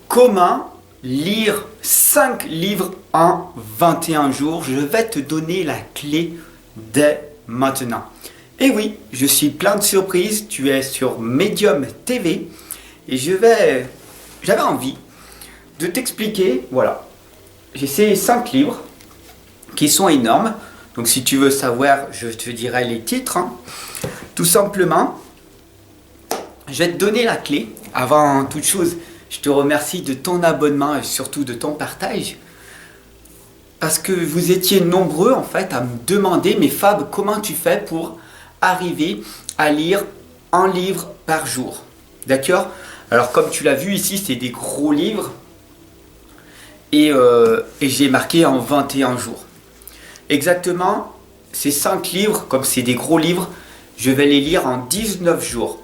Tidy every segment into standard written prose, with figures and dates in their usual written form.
Comment lire 5 livres en 21 jours? Je vais te donner la clé dès maintenant. Et oui, je suis plein de surprises. Tu es sur Medium TV et j'avais envie de t'expliquer. Voilà, j'ai ces 5 livres qui sont énormes. Donc si tu veux savoir, je te dirai les titres. Tout simplement, je vais te donner la clé. Avant toute chose, je te remercie de ton abonnement et surtout de ton partage. Parce que vous étiez nombreux en fait à me demander, mais Fab, comment tu fais pour arriver à lire un livre par jour? D'accord? Alors comme tu l'as vu ici, c'est des gros livres. Et j'ai marqué en 21 jours. Exactement, ces 5 livres, comme c'est des gros livres, je vais les lire en 19 jours.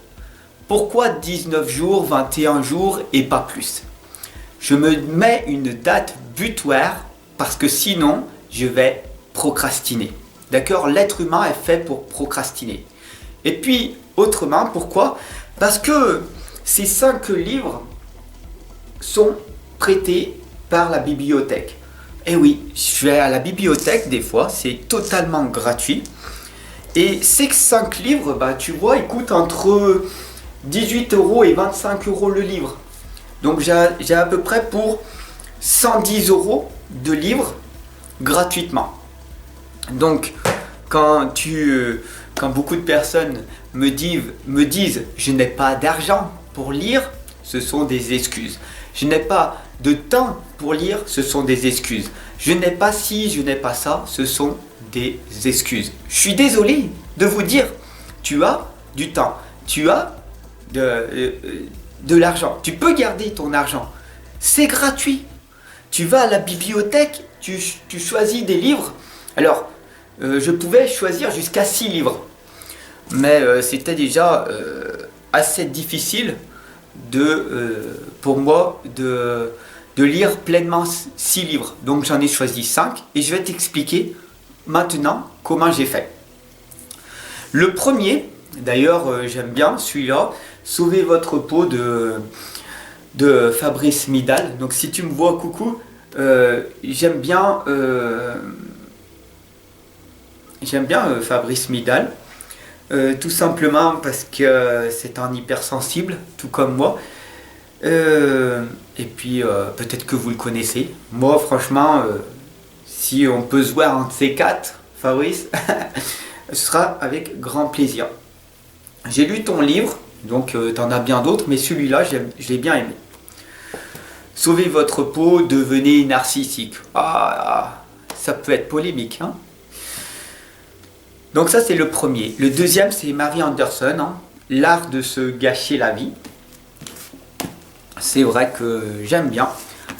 Pourquoi 19 jours, 21 jours et pas plus? Je me mets une date butoir parce que sinon, je vais procrastiner. D'accord? L'être humain est fait pour procrastiner. Et puis, autrement, pourquoi? Parce que ces 5 livres sont prêtés par la bibliothèque. Et oui, je vais à la bibliothèque des fois, c'est totalement gratuit. Et ces 5 livres, tu vois, ils coûtent entre 18 € et 25 € le livre. Donc j'ai à peu près pour 110 € de livres gratuitement. Donc quand beaucoup de personnes me disent je n'ai pas d'argent pour lire, ce sont des excuses. Je n'ai pas de temps pour lire, ce sont des excuses. Je n'ai pas ci, je n'ai pas ça, ce sont des excuses. Je suis désolé de vous dire, tu as du temps, tu as de l'argent, tu peux garder ton argent, c'est gratuit. Tu vas à la bibliothèque, tu choisis des livres. Alors, je pouvais choisir jusqu'à 6 livres, mais c'était déjà assez difficile pour moi de lire pleinement 6 livres. Donc j'en ai choisi 5 et je vais t'expliquer maintenant comment j'ai fait. Le premier, d'ailleurs j'aime bien celui-là, Sauvez votre peau de Fabrice Midal. Donc si tu me vois, coucou, j'aime bien Fabrice Midal. Tout simplement parce que c'est un hypersensible, tout comme moi. Et puis peut-être que vous le connaissez. Moi franchement, si on peut se voir un de ces 4, Fabrice, ce sera avec grand plaisir. J'ai lu ton livre, donc tu en as bien d'autres, mais celui-là je l'ai bien aimé. Sauvez votre peau, devenez narcissique. Ça peut être polémique, hein. Donc ça c'est le premier. Le deuxième c'est Mary Anderson, L'art de se gâcher la vie. C'est vrai que j'aime bien.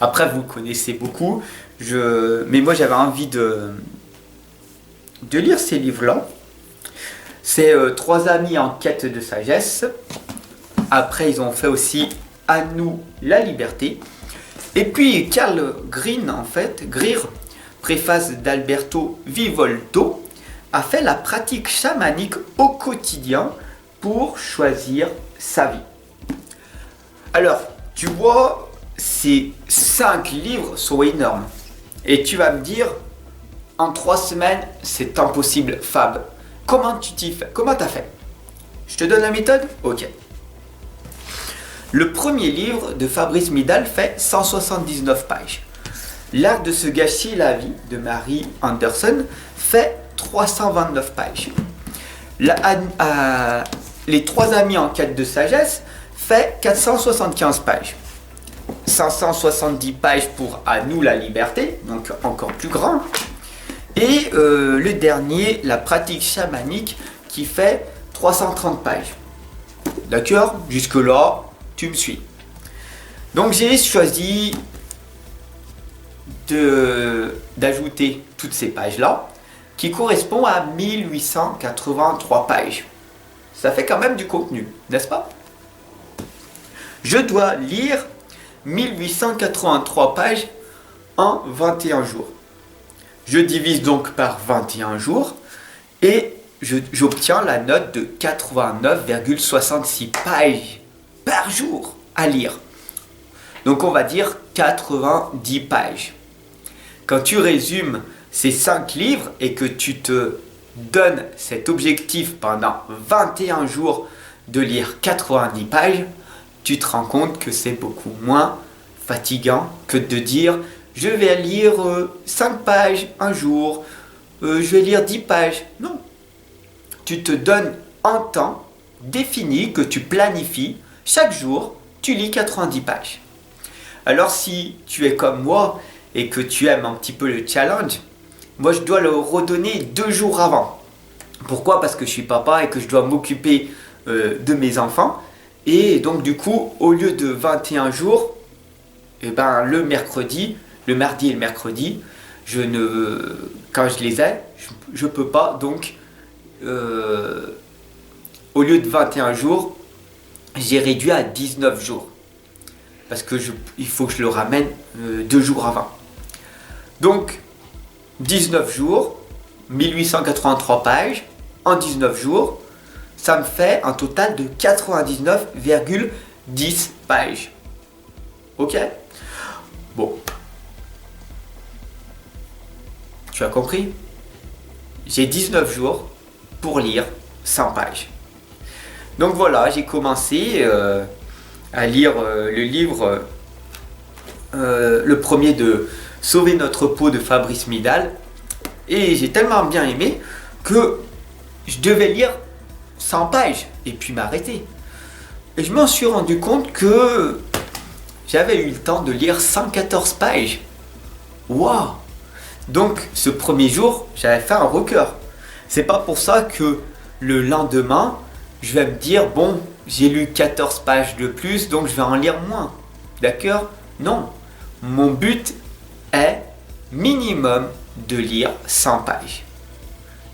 Après vous connaissez beaucoup. Mais moi j'avais envie de lire ces livres-là. C'est 3 amis en quête de sagesse. Après ils ont fait aussi À nous la liberté. Et puis Carl Greer, préface d'Alberto Vivolto, a fait la pratique chamanique au quotidien pour choisir sa vie. Alors, tu vois, ces 5 livres sont énormes. Et tu vas me dire, en 3 semaines, c'est impossible, Fab. Comment tu t'y fais? Comment t'as fait? Je te donne la méthode? Ok. Le premier livre de Fabrice Midal fait 179 pages. L'art de se gâcher la vie de Mary Anderson fait 329 pages. Les 3 amis en quête de sagesse fait 475 pages. 570 pages pour À nous la liberté, donc encore plus grand. Et le dernier, la pratique chamanique, qui fait 330 pages. D'accord? Jusque-là, tu me suis. Donc j'ai choisi d'ajouter toutes ces pages-là, qui correspond à 1883 pages. Ça fait quand même du contenu, n'est-ce pas? Je dois lire 1883 pages en 21 jours. Je divise donc par 21 jours et j'obtiens la note de 89,66 pages par jour à lire. Donc on va dire 90 pages. Quand tu résumes ces 5 livres et que tu te donnes cet objectif pendant 21 jours de lire 90 pages, tu te rends compte que c'est beaucoup moins fatigant que de dire je vais lire 5 pages un jour, je vais lire 10 pages. Non. Tu te donnes un temps défini que tu planifies. Chaque jour, tu lis 90 pages. Alors si tu es comme moi et que tu aimes un petit peu le challenge, moi je dois le redonner 2 jours avant. Pourquoi? Parce que je suis papa et que je dois m'occuper de mes enfants. Et donc du coup, au lieu de 21 jours, eh ben, le mardi et le mercredi, quand je les ai, je peux pas. Donc, au lieu de 21 jours, j'ai réduit à 19 jours. Parce que il faut que je le ramène 2 jours avant. Donc, 19 jours, 1883 pages, en 19 jours, ça me fait un total de 99,10 pages. Ok? Bon. Tu as compris? J'ai 19 jours pour lire 100 pages. Donc voilà, j'ai commencé à lire le livre, le premier de Sauver notre peau de Fabrice Midal. Et j'ai tellement bien aimé que je devais lire 100 pages et puis m'arrêter. Et je m'en suis rendu compte que j'avais eu le temps de lire 114 pages. Waouh! Donc ce premier jour, j'avais fait un record. C'est pas pour ça que le lendemain, je vais me dire, bon, j'ai lu 14 pages de plus, donc je vais en lire moins. D'accord? Non. Mon but est minimum de lire 100 pages.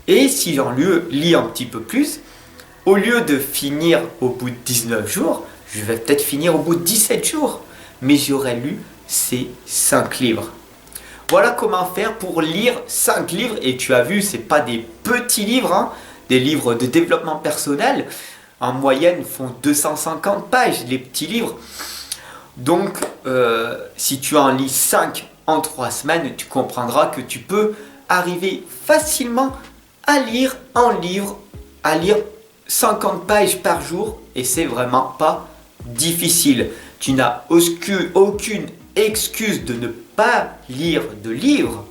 Et si j'en lis un petit peu plus, au lieu de finir au bout de 19 jours, je vais peut-être finir au bout de 17 jours. Mais j'aurais lu ces 5 livres. Voilà comment faire pour lire 5 livres. Et tu as vu, ce n'est pas des petits livres, hein, des livres de développement personnel. En moyenne, font 250 pages, les petits livres. Donc, si tu en lis 5 en 3 semaines, tu comprendras que tu peux arriver facilement à lire un livre, à lire 50 pages par jour. Et c'est vraiment pas difficile. Tu n'as aucune excuse de ne pas lire de livres.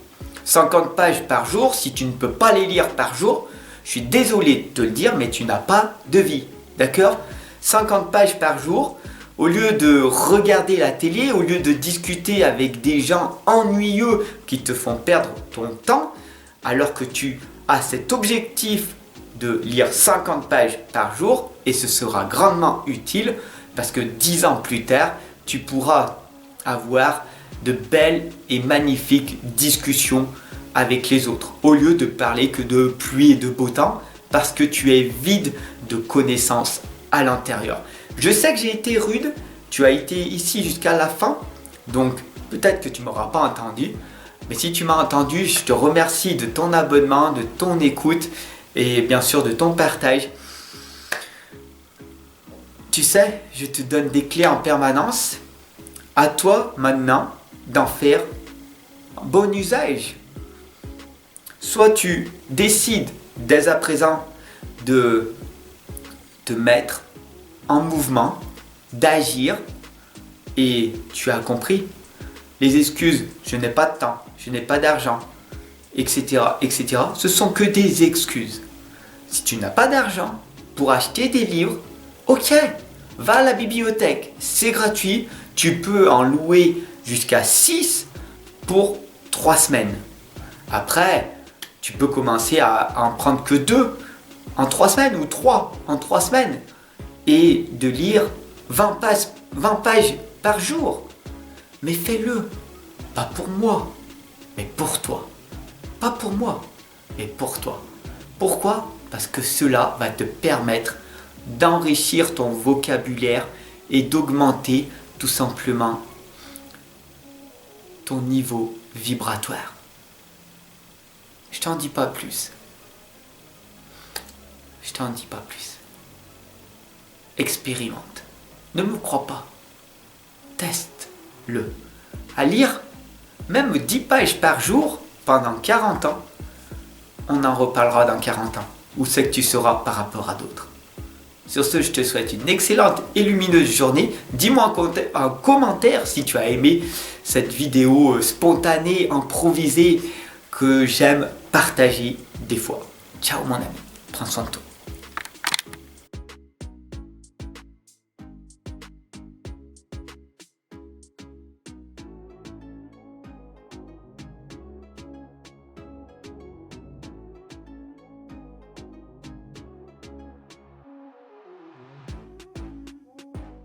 50 pages par jour, si tu ne peux pas les lire par jour, je suis désolé de te le dire, mais tu n'as pas de vie. D'accord? 50 pages par jour, au lieu de regarder la télé, au lieu de discuter avec des gens ennuyeux qui te font perdre ton temps, alors que tu as cet objectif de lire 50 pages par jour, et ce sera grandement utile, parce que 10 ans plus tard, tu pourras avoir de belles et magnifiques discussions avec les autres, au lieu de parler que de pluie et de beau temps, parce que tu es vide de connaissances à l'intérieur. Je sais que j'ai été rude, tu as été ici jusqu'à la fin, donc peut-être que tu ne m'auras pas entendu, mais si tu m'as entendu, je te remercie de ton abonnement, de ton écoute et bien sûr de ton partage. Tu sais, je te donne des clés en permanence. À toi maintenant d'en faire bon usage. Soit tu décides dès à présent de te mettre en mouvement, d'agir, et tu as compris. Les excuses, je n'ai pas de temps, je n'ai pas d'argent, etc., etc., ce sont que des excuses. Si tu n'as pas d'argent pour acheter des livres, ok, va à la bibliothèque, c'est gratuit, tu peux en louer jusqu'à 6 pour 3 semaines. Après, tu peux commencer à en prendre que 2 en 3 semaines ou 3 en 3 semaines et de lire 20 pages par jour. Mais fais-le, pas pour moi, mais pour toi. Pas pour moi, mais pour toi. Pourquoi? Parce que cela va te permettre d'enrichir ton vocabulaire et d'augmenter tout simplement ton niveau vibratoire. Je t'en dis pas plus. Je t'en dis pas plus. Expérimente. Ne me crois pas. Teste. Apprends-le à lire même 10 pages par jour pendant 40 ans. On en reparlera dans 40 ans. Où c'est que tu seras par rapport à d'autres. Sur ce, je te souhaite une excellente et lumineuse journée. Dis-moi en commentaire si tu as aimé cette vidéo spontanée, improvisée, que j'aime partager des fois. Ciao mon ami, prends soin de toi.